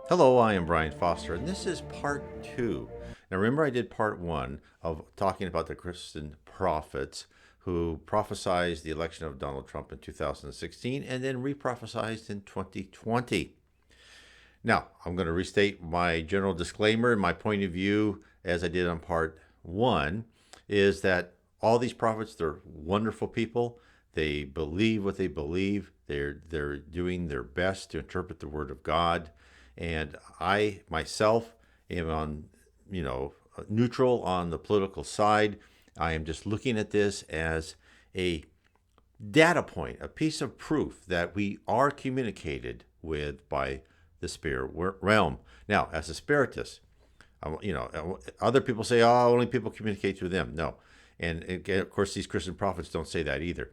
Hello, I am Brian Foster, and this is part two. Now, remember, I did part one of talking about the Christian prophets who prophesied the election of Donald Trump in 2016 and then reprophesied in 2020. Now, I'm going to restate my general disclaimer and my point of view as I did on part one is that all these prophets, they're wonderful people. They believe what they believe. They're doing their best to interpret the word of God. And I myself am on, neutral on the political side. I am just looking at this as a data point, a piece of proof that we are communicated with by the spirit realm. Now, as a spiritist, other people say, oh, only people communicate through them. No. And again, of course, these Christian prophets don't say that either.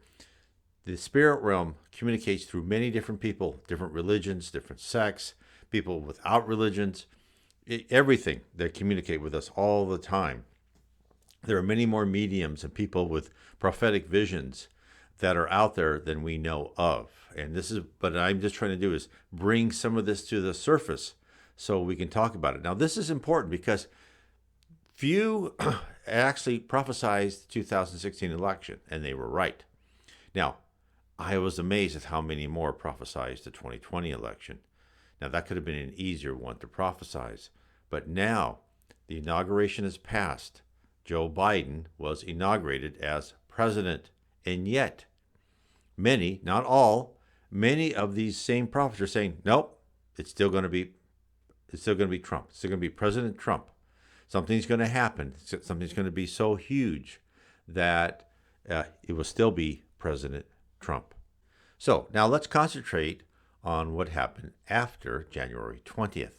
The spirit realm communicates through many different people, different religions, different sects, people without religions, everything. They communicate with us all the time. There are many more mediums and people with prophetic visions that are out there than we know of. And but I'm just trying to do is bring some of this to the surface so we can talk about it. Now, this is important because few actually prophesied the 2016 election, and they were right. Now, I was amazed at how many more prophesied the 2020 election. Now, that could have been an easier one to prophesize. But now, the inauguration is passed. Joe Biden was inaugurated as president. And yet, many, not all, many of these same prophets are saying, nope, it's still going to be Trump. It's still going to be President Trump. Something's going to happen. Something's going to be so huge that it will still be President Trump. So now let's concentrate on what happened after January 20th.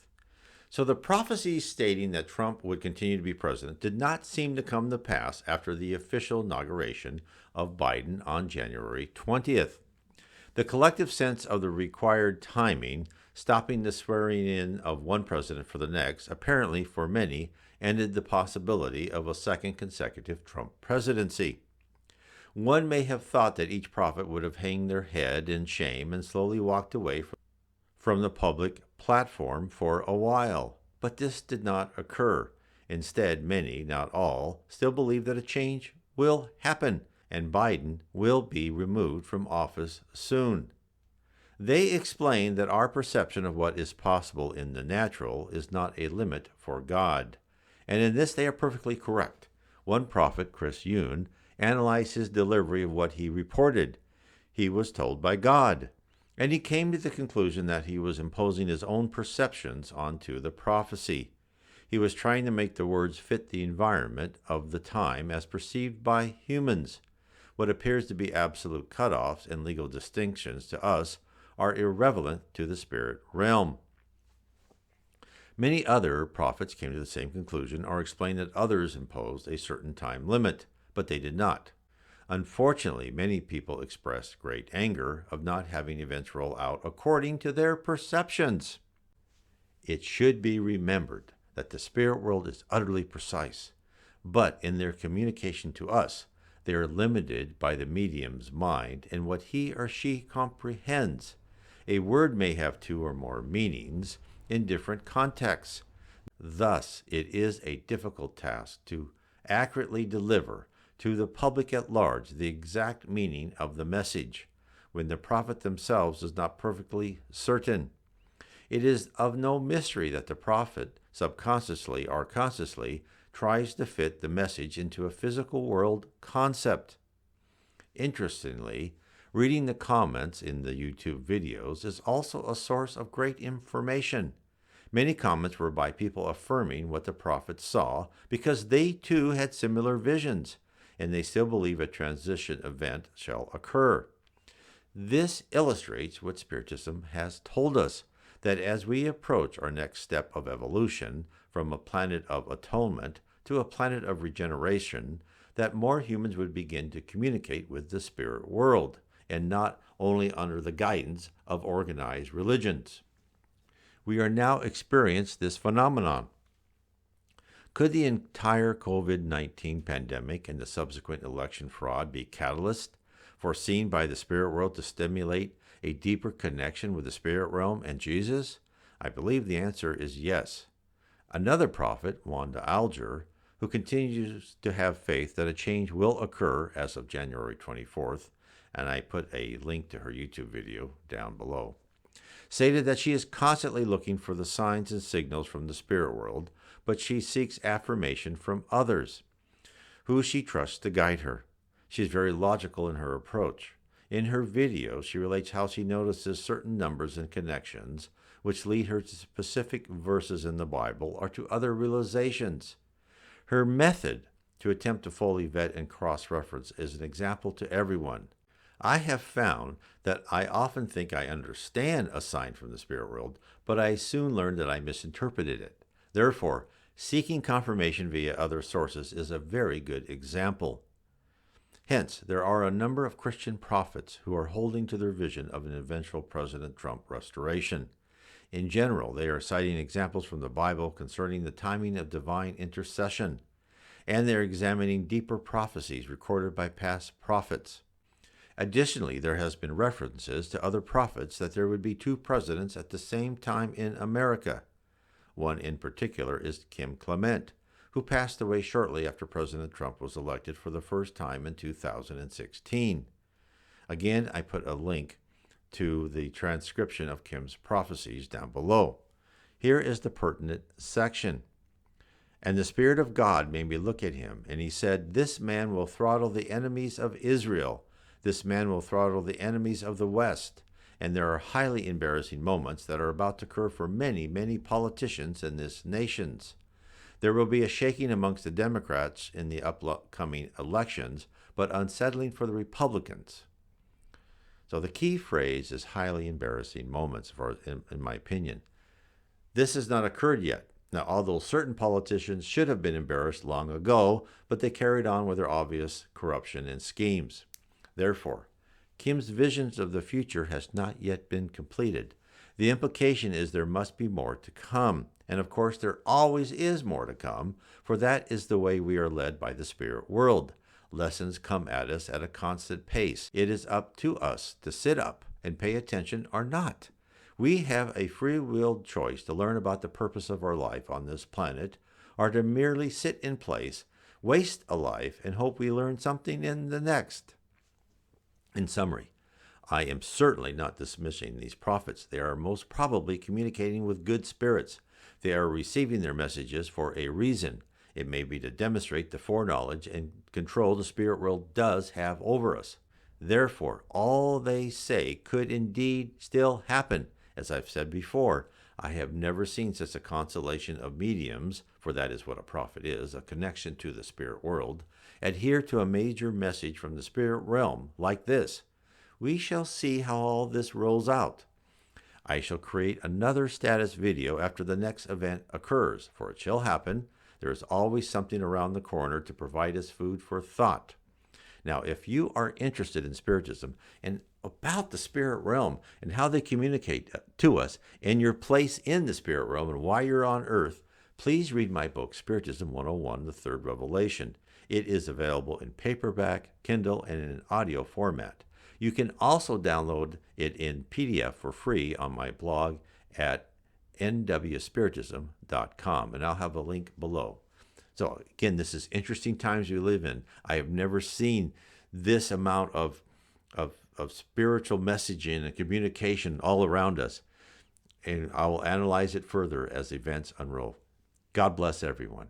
So the prophecies stating that Trump would continue to be president did not seem to come to pass after the official inauguration of Biden on January 20th. The collective sense of the required timing, stopping the swearing in of one president for the next, apparently for many, ended the possibility of a second consecutive Trump presidency. One may have thought that each prophet would have hanged their head in shame and slowly walked away from the public platform for a while. But this did not occur. Instead, many, not all, still believe that a change will happen and Biden will be removed from office soon. They explain that our perception of what is possible in the natural is not a limit for God. And in this they are perfectly correct. One prophet, Chris Yoon, analyzed his delivery of what he reported. He was told by God, and he came to the conclusion that he was imposing his own perceptions onto the prophecy. He was trying to make the words fit the environment of the time as perceived by humans. What appears to be absolute cutoffs and legal distinctions to us are irrelevant to the spirit realm. Many other prophets came to the same conclusion or explained that others imposed a certain time limit, but they did not. Unfortunately, many people expressed great anger of not having events roll out according to their perceptions. It should be remembered that the spirit world is utterly precise, but in their communication to us, they are limited by the medium's mind and what he or she comprehends. A word may have two or more meanings in different contexts. Thus, it is a difficult task to accurately deliver to the public at large the exact meaning of the message, when the prophet themselves is not perfectly certain. It is of no mystery that the prophet, subconsciously or consciously, tries to fit the message into a physical world concept. Interestingly, reading the comments in the YouTube videos is also a source of great information. Many comments were by people affirming what the prophet saw because they too had similar visions, and they still believe a transition event shall occur. This illustrates what Spiritism has told us, that as we approach our next step of evolution from a planet of atonement to a planet of regeneration, that more humans would begin to communicate with the spirit world, and not only under the guidance of organized religions. We are now experiencing this phenomenon. Could the entire COVID-19 pandemic and the subsequent election fraud be catalyst foreseen by the spirit world to stimulate a deeper connection with the spirit realm and Jesus? I believe the answer is yes. Another prophet, Wanda Alger, who continues to have faith that a change will occur as of January 24th, and I put a link to her YouTube video down below, stated that she is constantly looking for the signs and signals from the spirit world, but she seeks affirmation from others, who she trusts to guide her. She is very logical in her approach. In her video, she relates how she notices certain numbers and connections, which lead her to specific verses in the Bible or to other realizations. Her method to attempt to fully vet and cross-reference is an example to everyone. I have found that I often think I understand a sign from the spirit world, but I soon learn that I misinterpreted it. Therefore, seeking confirmation via other sources is a very good example. Hence, there are a number of Christian prophets who are holding to their vision of an eventual President Trump restoration. In general, they are citing examples from the Bible concerning the timing of divine intercession, and they are examining deeper prophecies recorded by past prophets. Additionally, there has been references to other prophets that there would be two presidents at the same time in America. One in particular is Kim Clement, who passed away shortly after President Trump was elected for the first time in 2016. Again, I put a link to the transcription of Kim's prophecies down below. Here is the pertinent section. And the Spirit of God made me look at him, and he said, "This man will throttle the enemies of Israel. This man will throttle the enemies of the West." And there are highly embarrassing moments that are about to occur for many, many politicians in this nation. There will be a shaking amongst the Democrats in the upcoming elections, but unsettling for the Republicans. So the key phrase is highly embarrassing moments, in my opinion. This has not occurred yet. Now, although certain politicians should have been embarrassed long ago, but they carried on with their obvious corruption and schemes. Therefore, Kim's visions of the future has not yet been completed. The implication is there must be more to come. And of course, there always is more to come, for that is the way we are led by the spirit world. Lessons come at us at a constant pace. It is up to us to sit up and pay attention or not. We have a free-willed choice to learn about the purpose of our life on this planet, or to merely sit in place, waste a life, and hope we learn something in the next. In summary, I am certainly not dismissing these prophets. They are most probably communicating with good spirits. They are receiving their messages for a reason. It may be to demonstrate the foreknowledge and control the spirit world does have over us. Therefore, all they say could indeed still happen. As I've said before, I have never seen such a constellation of mediums, for that is what a prophet is, a connection to the spirit world, adhere to a major message from the spirit realm like this. We shall see how all this rolls out. I shall create another status video after the next event occurs, for it shall happen. There is always something around the corner to provide us food for thought. Now, if you are interested in Spiritism and about the spirit realm and how they communicate to us and your place in the spirit realm and why you're on earth, please read my book, Spiritism 101, The Third Revelation. It is available in paperback, Kindle, and in an audio format. You can also download it in PDF for free on my blog at nwspiritism.com, and I'll have a link below. So again, this is interesting times we live in. I have never seen this amount of spiritual messaging and communication all around us, and I will analyze it further as events unroll. God bless everyone.